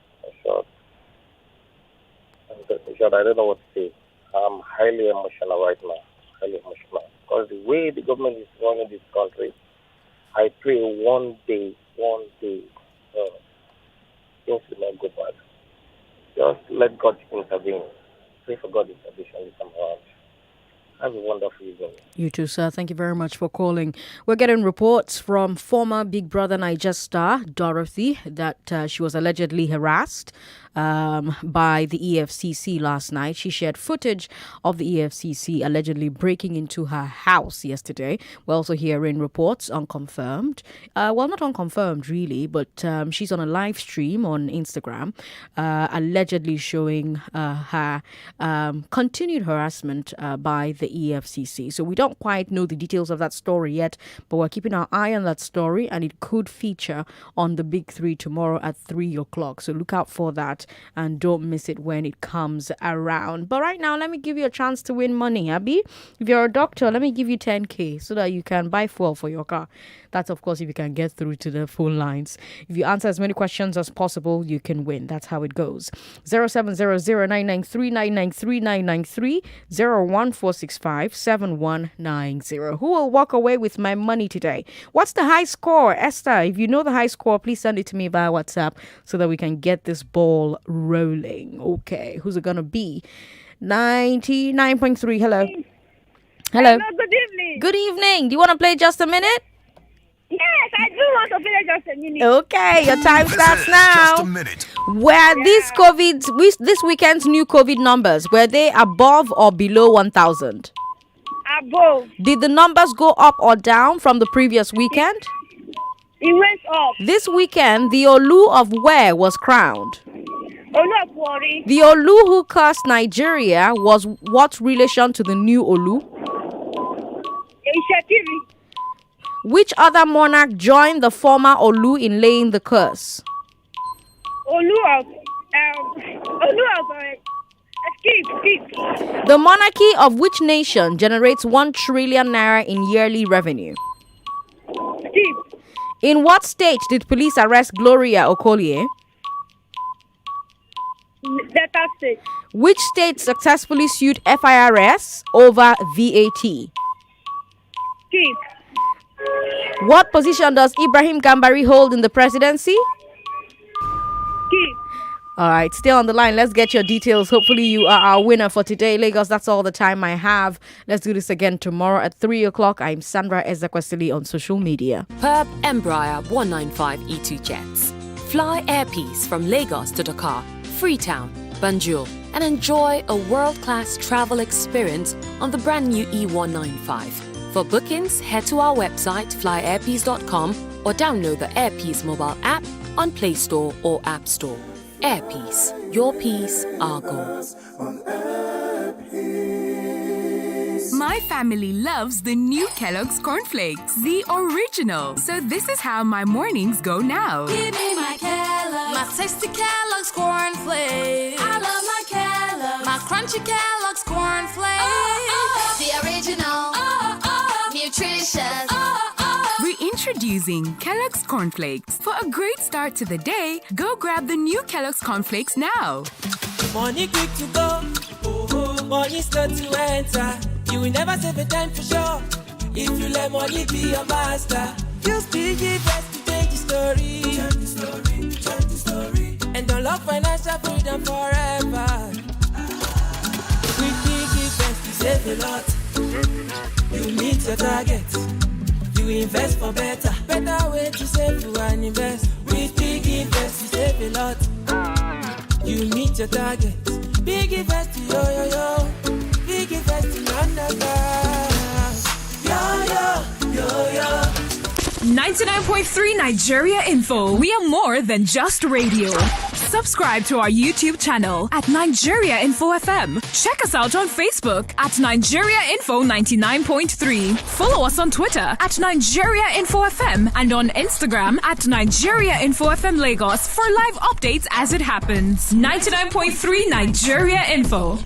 Speaker 3: In short, I don't know what to say. I'm highly emotional right now. Highly emotional. Because the way the government is running this country, I pray one day, things will not go bad. Just let God intervene. Pray for God's intervention this time around. Have a wonderful evening.
Speaker 1: You too, sir. Thank you very much for calling. We're getting reports from former Big Brother Niger star Dorothy that she was allegedly harassed by the EFCC last night. She shared footage of the EFCC allegedly breaking into her house yesterday. We're also hearing reports unconfirmed. Not unconfirmed really, but she's on a live stream on Instagram allegedly showing her continued harassment by the EFCC. So we don't quite know the details of that story yet, but we're keeping our eye on that story, and it could feature on the Big Three tomorrow at 3 o'clock. So look out for that and don't miss it when it comes around. But right now, let me give you a chance to win money, Abby. If you're a doctor, let me give you 10K so that you can buy fuel for your car. That's, of course, if you can get through to the phone lines. If you answer as many questions as possible, you can win. That's how it goes. 0700-993-993-993 01465-7190. Who will walk away with my money today? What's the high score? Esther, if you know the high score, please send it to me via WhatsApp so that we can get this ball rolling. Okay, who's it going to be? 99.3. Hello. Hello.
Speaker 4: Good evening.
Speaker 1: Good evening. Do you want to play just a minute?
Speaker 4: Yes, I do want to play just a minute.
Speaker 1: Okay, your time starts now. Just a minute. This weekend's new COVID numbers, were they above or below 1,000?
Speaker 4: Above.
Speaker 1: Did the numbers go up or down from the previous weekend?
Speaker 4: It went up.
Speaker 1: This weekend, the Olu of where was crowned?
Speaker 4: Olu of Warri.
Speaker 1: The Olu who cursed Nigeria was what relation to the new Olu?
Speaker 4: Ishekiri.
Speaker 1: Which other monarch joined the former Olu in laying the curse?
Speaker 4: Olu of Skip.
Speaker 1: The monarchy of which nation generates 1 trillion naira in yearly revenue?
Speaker 4: Skip.
Speaker 1: In what state did police arrest Gloria Okolie?
Speaker 4: Delta State.
Speaker 1: Which state successfully sued FIRS over VAT?
Speaker 4: Skip.
Speaker 1: What position does Ibrahim Gambari hold in the presidency?
Speaker 4: Skip.
Speaker 1: All right, stay on the line. Let's get your details. Hopefully you are our winner for today, Lagos. That's all the time I have. Let's do this again tomorrow at 3 o'clock. I'm Sandra Ezekwesili on social media.
Speaker 23: Perp Embraer 195 E2 jets. Fly Air Peace from Lagos to Dakar, Freetown, Banjul, and enjoy a world-class travel experience on the brand new E195. For bookings, head to our website flyairpeace.com or download the Airpeace mobile app on Play Store or App Store. Airpeace, your peace, our goal.
Speaker 9: My family loves the new Kellogg's cornflakes, the original. So this is how my mornings go now.
Speaker 24: Give me my Kellogg's, my tasty Kellogg's cornflakes. I love my Kellogg's, my crunchy Kellogg's cornflakes. The original, nutritious.
Speaker 9: Reintroducing Kellogg's Cornflakes. For a great start to the day, go grab the new Kellogg's Cornflakes now.
Speaker 25: Money quick to go, money start to enter. You will never save a time for sure if you let money be your master. Use Piggy Vest to change the story. Change the story. And unlock financial freedom forever. With Piggy Vest, you save a lot. You meet your target. You invest for better way to save you and invest. With Big Invest, you save a lot. You meet your target. Big Invest, yo. Big Invest, yo.
Speaker 9: 99.3 Nigeria Info. We are more than just radio. Subscribe to our YouTube channel at Nigeria Info FM. Check us out on Facebook at Nigeria Info 99.3. Follow us on Twitter at Nigeria Info FM and on Instagram at Nigeria Info FM Lagos for live updates as it happens. 99.3 Nigeria Info.